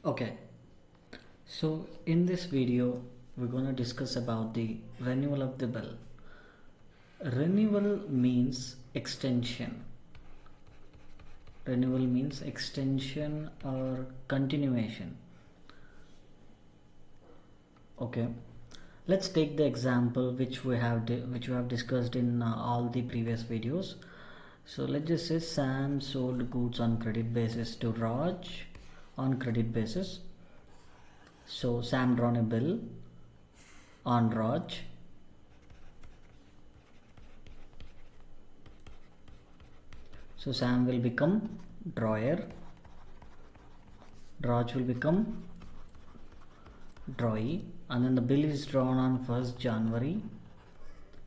Okay, so in this video we're going to discuss about the renewal of the bill. Renewal means extension. Renewal means extension or continuation. Okay, let's take the example which we have discussed in all the previous videos. So let's just say Sam sold goods on credit basis to Raj on credit basis. So Sam drawn a bill on Raj. So Sam will become drawer, Raj will become drawee, and then the bill is drawn on 1st January,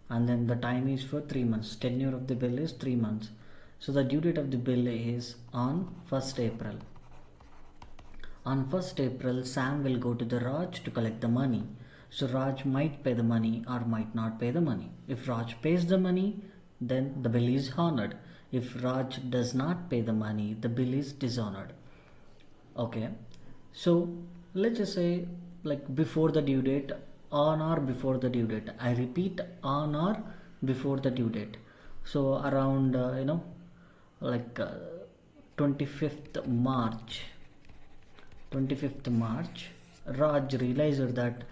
and then the time is for 3 months. Tenure of the bill is 3 months. So the due date of the bill is on 1st April. On 1st April, Sam will go to the Raj to collect the money. So Raj might pay the money or might not pay the money. If Raj pays the money, then the bill is honored. If Raj does not pay the money, the bill is dishonored. Okay, so let's just say like before the due date, on or before the due date. I repeat, on or before the due date. So around 25th March 25th March, Raj realized that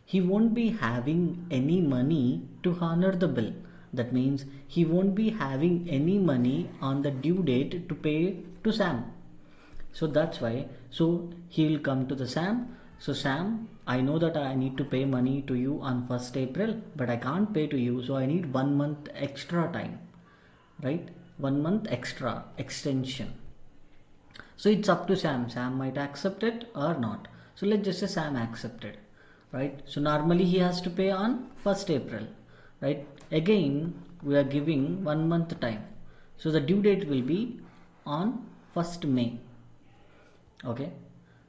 he won't be having any money to honor the bill. That means he won't be having any money on the due date to pay to Sam. So that's why, so he will come to the Sam. So Sam, I know that I need to pay money to you on 1st April, but I can't pay to you, so I need 1 month extra time, right? 1 month extra extension. So it's up to Sam. Sam might accept it or not. So let's just say Sam accepted, right? So normally he has to pay on 1st April, right? Again, we are giving 1 month time. So the due date will be on 1st May. Okay.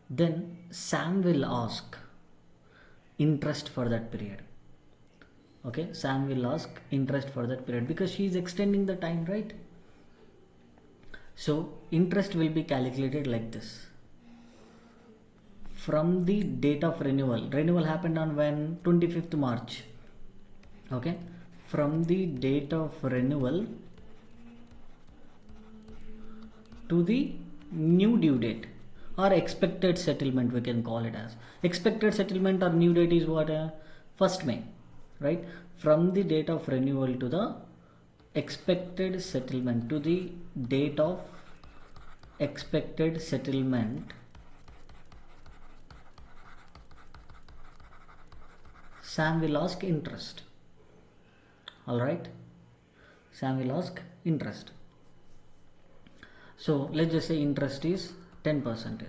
Then Sam will ask interest for that period. Okay. Sam will ask interest for that period because she is extending the time, right? So interest will be calculated like this. From the date of renewal. Renewal happened on when? 25th March. Okay. From the date of renewal to the new due date or expected settlement, we can call it as. Expected settlement or new date is what? 1st May, right? From the date of renewal to the expected settlement, to the date of expected settlement, Sam will ask interest. Alright, Sam will ask interest. So let's just say interest is 10%.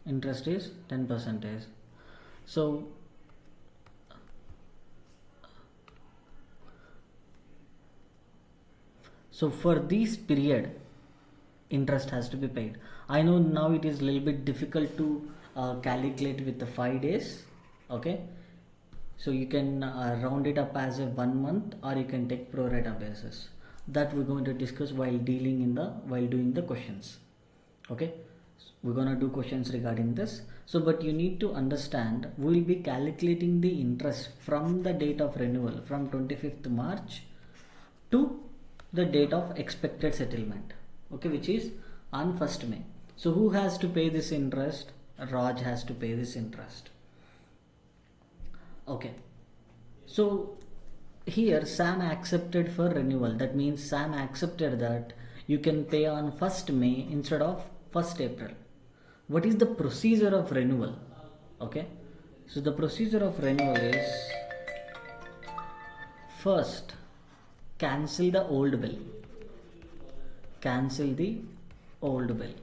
Interest is 10%. So for this period, interest has to be paid. I know now it is a little bit difficult to calculate with the 5 days. Okay, so you can round it up as a 1 month, or you can take pro rata basis. That we're going to discuss while doing the questions. Okay, we're going to do questions regarding this. So but you need to understand, we will be calculating the interest from the date of renewal, from 25th March to the date of expected settlement, okay, which is on 1st May. So who has to pay this interest? Raj has to pay this interest. Okay, so here Sam accepted for renewal. That means Sam accepted that you can pay on 1st May instead of 1st April. What is the procedure of renewal? Okay, so the procedure of renewal is, first cancel the old bill. Cancel the old bill.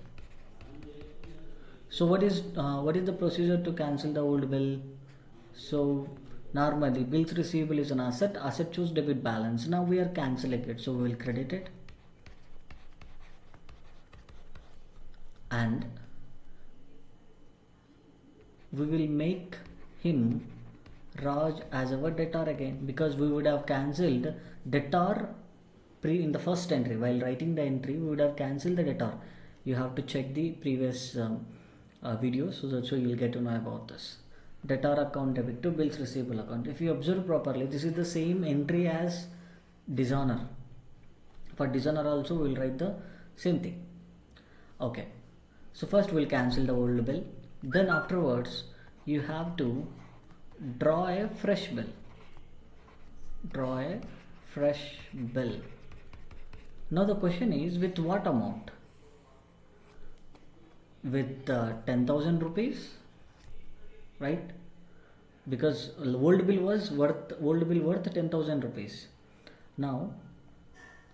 So what is the procedure to cancel the old bill? So normally bills receivable is an asset. Asset shows debit balance. Now we are cancelling it, so we will credit it, and we will make him, Raj, as our debtor again, because we would have cancelled debtor in the first entry. While writing the entry, we would have cancelled the debtor. You have to check the previous videos, so you'll get to know about this. Debtor account debit to bills receivable account. If you observe properly, this is the same entry as dishonor. For dishonor also we will write the same thing. Okay, so first we'll cancel the old bill, then afterwards you have to draw a fresh bill. Draw a fresh bill. Now the question is, with what amount? With 10,000 rupees, right? Because old bill worth 10,000 rupees. Now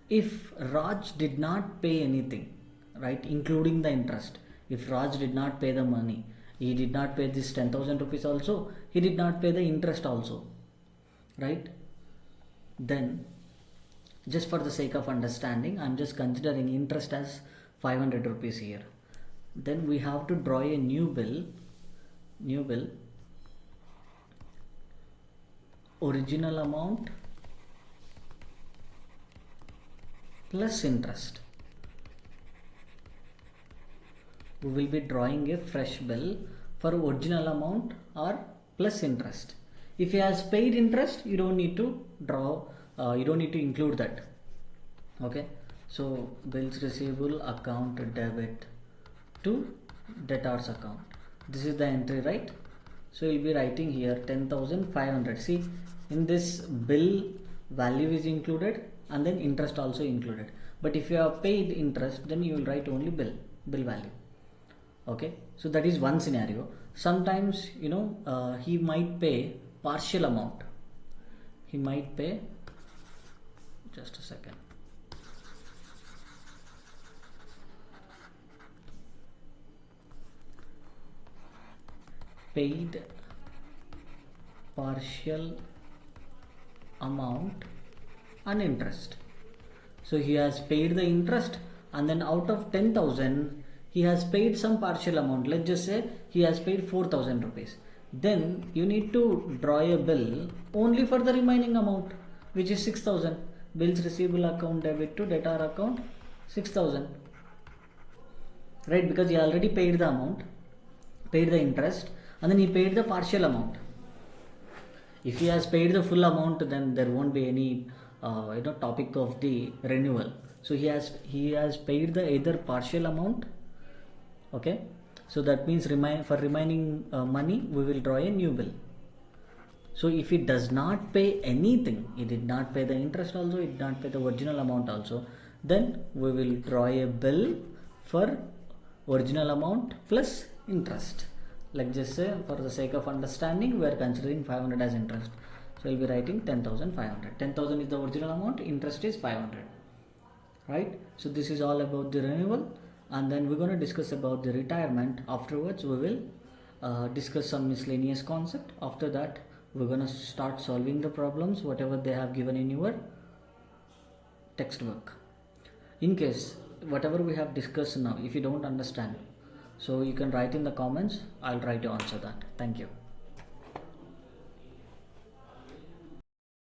if Raj did not pay anything, right, including the interest, if Raj did not pay the money, he did not pay this 10,000 rupees also, he did not pay the interest also, right? Then just for the sake of understanding, I'm just considering interest as 500 rupees here. Then we have to draw a new bill, original amount plus interest. We will be drawing a fresh bill for original amount or plus interest. If he has paid interest, you don't need to draw, you don't need to include that. Okay, so bills receivable account debit to debtors account. This is the entry, right? So you'll be writing here 10,500. See, in this bill value is included and then interest also included. But if you have paid interest, then you will write only bill value. Okay, so that is one scenario. Sometimes, you know, he might pay partial amount. He might pay, just a second. Paid partial amount and interest. So he has paid the interest, and then out of 10,000 he has paid some partial amount. Let's just say he has paid 4,000 rupees. Then you need to draw a bill only for the remaining amount, which is 6,000. Bills receivable account debit to debtor account 6,000, right? Because he already paid the amount, paid the interest, and then he paid the partial amount. If he has paid the full amount, then there won't be any topic of the renewal. So he has paid the either partial amount. Okay, so that means for remaining money we will draw a new bill. So if he does not pay anything, he did not pay the interest also, he did not pay the original amount also, then we will draw a bill for original amount plus interest. Like just say, for the sake of understanding, we are considering 500 as interest. So we'll be writing 10,500. 10,000 is the original amount, interest is 500. Right? So this is all about the renewal, and then we're going to discuss about the retirement. Afterwards, we will discuss some miscellaneous concept. After that, we're going to start solving the problems, whatever they have given in your textbook. In case, whatever we have discussed now, if you don't understand, so you can write in the comments, I'll try to answer that. Thank you.